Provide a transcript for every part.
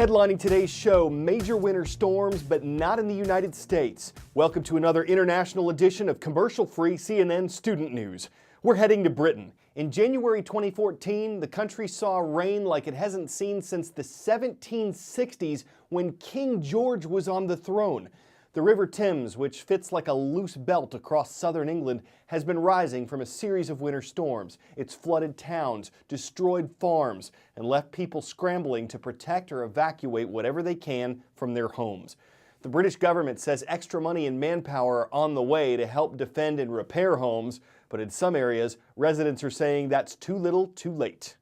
Headlining today's show, major winter storms, but not in the United States. Welcome to another international edition of commercial-free CNN Student News. We're heading to Britain. In January 2014, the country saw rain like it hasn't seen since the 1760s when King George was on the throne. The River Thames, which fits like a loose belt across southern England, has been rising from a series of winter storms. It's flooded towns, destroyed farms, and left people scrambling to protect or evacuate whatever they can from their homes. The British government says extra money and manpower are on the way to help defend and repair homes, but in some areas, residents are saying that's too little, too late.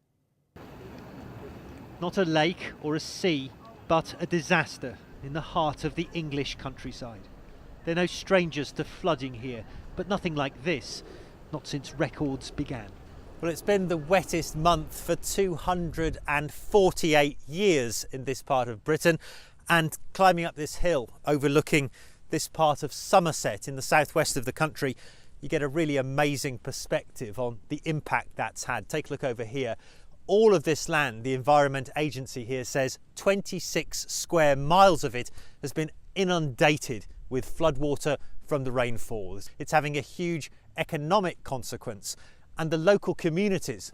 Not a lake or a sea, but a disaster in the heart of the English countryside. They're no strangers to flooding here, but nothing like this, not since records began. Well, it's been the wettest month for 248 years in this part of Britain, and climbing up this hill overlooking this part of Somerset in the southwest of the country, you get a really amazing perspective on the impact that's had. Take a look over here. All of this land, the Environment Agency here says 26 square miles of it has been inundated with floodwater from the rainfall. It's having a huge economic consequence, and the local communities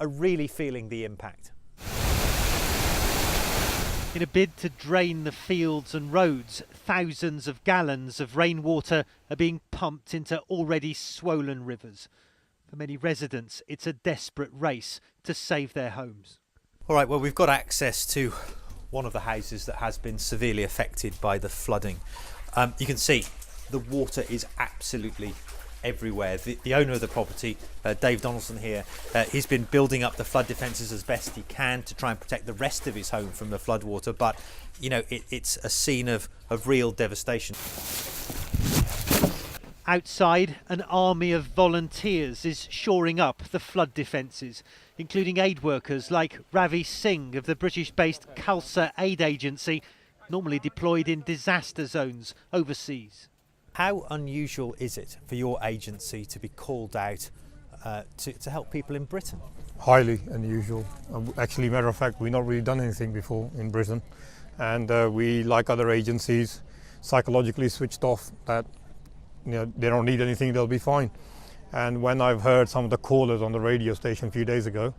are really feeling the impact. In a bid to drain the fields and roads, thousands of gallons of rainwater are being pumped into already swollen rivers. For many residents, it's a desperate race to save their homes. All right, well, we've got access to one of the houses that has been severely affected by the flooding. You can see the water is absolutely everywhere. The owner of the property, Dave Donaldson here, he's been building up the flood defences as best he can to try and protect the rest of his home from the floodwater. But, you know, it's a scene of real devastation. Outside, an army of volunteers is shoring up the flood defences, including aid workers like Ravi Singh of the British-based Khalsa Aid Agency, normally deployed in disaster zones overseas. How unusual is it for your agency to be called out to help people in Britain? Highly unusual. Actually, matter of fact, we've not really done anything before in Britain, and we, like other agencies, psychologically switched off that they don't need anything, they'll be fine. And when I've heard some of the callers on the radio station a few days ago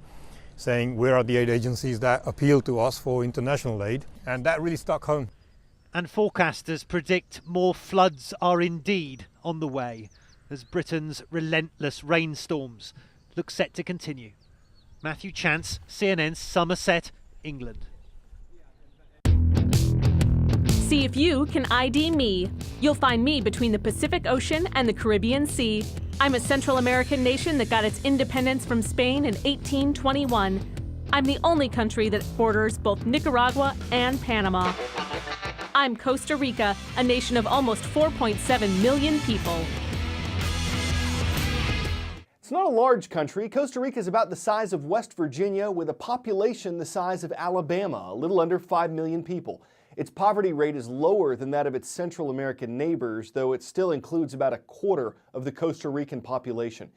saying where are the aid agencies that appeal to us for international aid, and that really stuck home. And forecasters predict more floods are indeed on the way as Britain's relentless rainstorms look set to continue. Matthew Chance, CNN, Somerset, England. See if you can ID me. You'll find me between the Pacific Ocean and the Caribbean Sea. I'm a Central American nation that got its independence from Spain in 1821. I'm the only country that borders both Nicaragua and Panama. I'm Costa Rica, a nation of almost 4.7 million people. It's not a large country. Costa Rica is about the size of West Virginia with a population the size of Alabama, a little under 5 million people. Its poverty rate is lower than that of its Central American neighbors, though it still includes about a quarter of the Costa Rican population.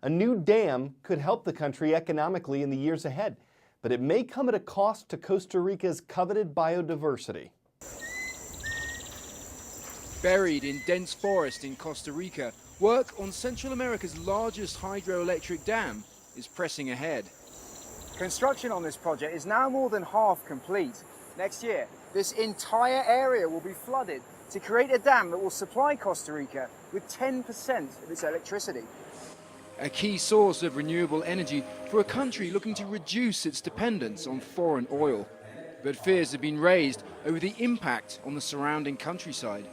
A new dam could help the country economically in the years ahead, but it may come at a cost to Costa Rica's coveted biodiversity. Buried in dense forest in Costa Rica, work on Central America's largest hydroelectric dam is pressing ahead. Construction on this project is now more than half complete. Next year, this entire area will be flooded to create a dam that will supply Costa Rica with 10% of its electricity. A key source of renewable energy for a country looking to reduce its dependence on foreign oil. But fears have been raised over the impact on the surrounding countryside,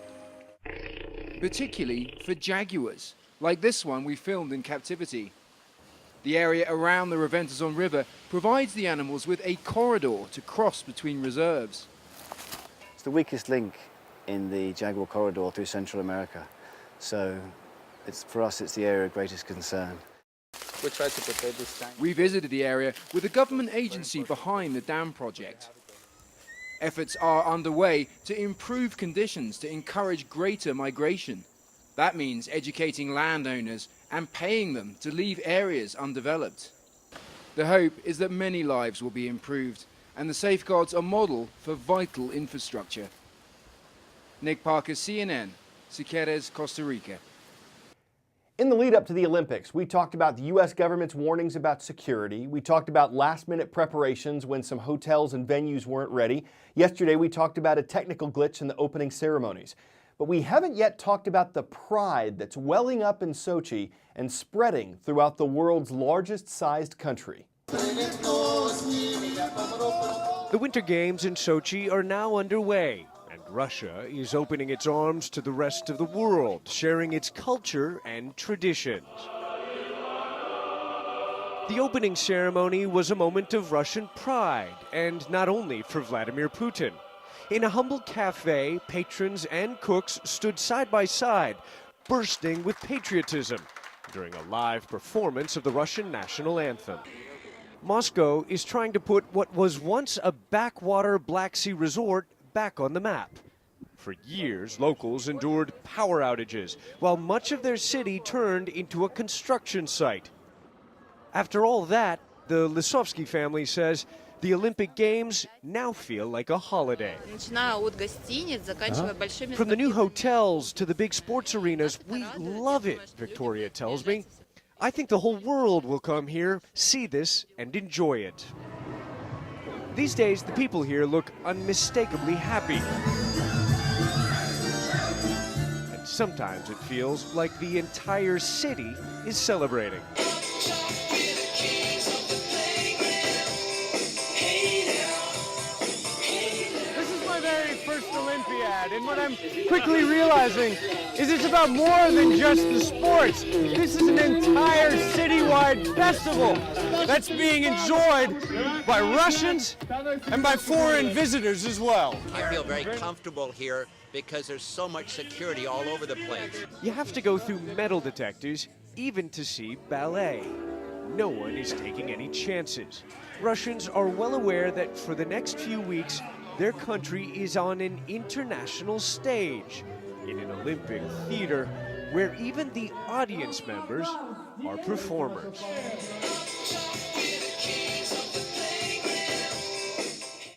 particularly for jaguars, like this one we filmed in captivity. The area around the Reventazon River provides the animals with a corridor to cross between reserves. It's the weakest link in the jaguar corridor through Central America, so for us it's the area of greatest concern. We tried to protect this time. We visited the area with the government agency behind the dam project. Efforts are underway to improve conditions to encourage greater migration. That means educating landowners and paying them to leave areas undeveloped. The hope is that many lives will be improved and the safeguards a model for vital infrastructure. Nick Parker, CNN, Siqueires, Costa Rica. In the lead up to the Olympics, we talked about the U.S. government's warnings about security. We talked about last-minute preparations when some hotels and venues weren't ready. Yesterday, we talked about a technical glitch in the opening ceremonies. But we haven't yet talked about the pride that's welling up in Sochi and spreading throughout the world's largest-sized country. The Winter Games in Sochi are now underway. Russia is opening its arms to the rest of the world, sharing its culture and traditions. The opening ceremony was a moment of Russian pride, and not only for Vladimir Putin. In a humble cafe, patrons and cooks stood side by side, bursting with patriotism during a live performance of the Russian national anthem. Moscow is trying to put what was once a backwater Black Sea resort back on the map. For years, locals endured power outages, while much of their city turned into a construction site. After all that, the Lisovsky family says the Olympic Games now feel like a holiday. From the new hotels to the big sports arenas, we love it, Victoria tells me. I think the whole world will come here, see this, and enjoy it. These days, the people here look unmistakably happy. And sometimes it feels like the entire city is celebrating. This is my very first Olympiad, and what I'm quickly realizing is it's about more than just the sports. This is an entire citywide festival that's being enjoyed by Russians and by foreign visitors as well. I feel very comfortable here because there's so much security all over the place. You have to go through metal detectors even to see ballet. No one is taking any chances. Russians are well aware that for the next few weeks, their country is on an international stage, in an Olympic theater where even the audience members are performers.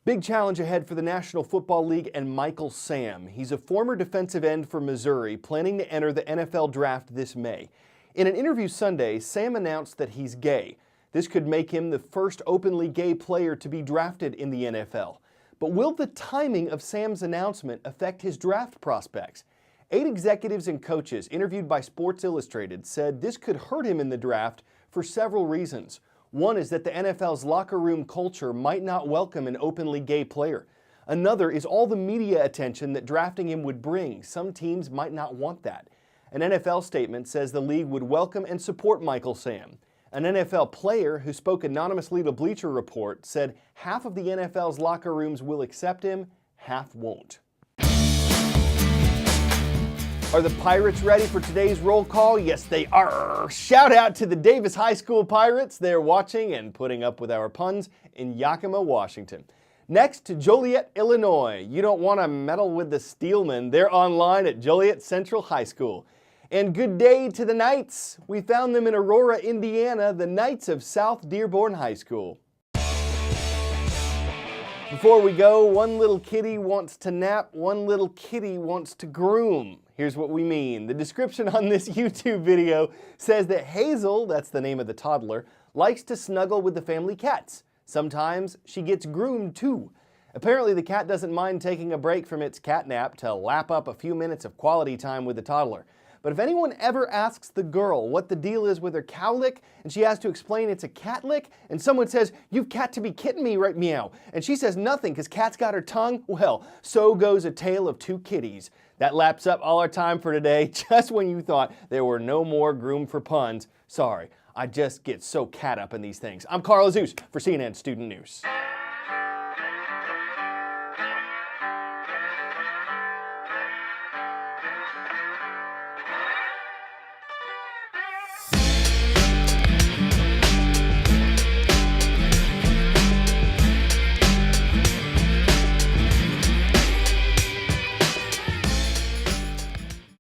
Big challenge ahead for the National Football League and Michael Sam. He's a former defensive end for Missouri, planning to enter the NFL draft this May. In an interview Sunday, Sam announced that he's gay. This could make him the first openly gay player to be drafted in the NFL. But will the timing of Sam's announcement affect his draft prospects? 8 executives and coaches interviewed by Sports Illustrated said this could hurt him in the draft for several reasons. One is that the NFL's locker room culture might not welcome an openly gay player. Another is all the media attention that drafting him would bring. Some teams might not want that. An NFL statement says the league would welcome and support Michael Sam. An NFL player who spoke anonymously to Bleacher Report said half of the NFL's locker rooms will accept him, half won't. Are the Pirates ready for today's roll call? Yes, they are. Shout out to the Davis High School Pirates. They're watching and putting up with our puns in Yakima, Washington. Next to Joliet, Illinois. You don't want to meddle with the Steelmen. They're online at Joliet Central High School. And good day to the Knights. We found them in Aurora, Indiana, the Knights of South Dearborn High School. Before we go, one little kitty wants to nap, one little kitty wants to groom. Here's what we mean. The description on this YouTube video says that Hazel, that's the name of the toddler, likes to snuggle with the family cats. Sometimes she gets groomed too. Apparently the cat doesn't mind taking a break from its cat nap to lap up a few minutes of quality time with the toddler. But if anyone ever asks the girl what the deal is with her cow lick, and she has to explain it's a cat lick, and someone says, "You've cat to be kidding me, right, meow," and she says nothing because cat's got her tongue, well, so goes a tale of two kitties. That laps up all our time for today, just when you thought there were no more room for puns. Sorry, I just get so cat up in these things. I'm Carl Zeus for CNN Student News.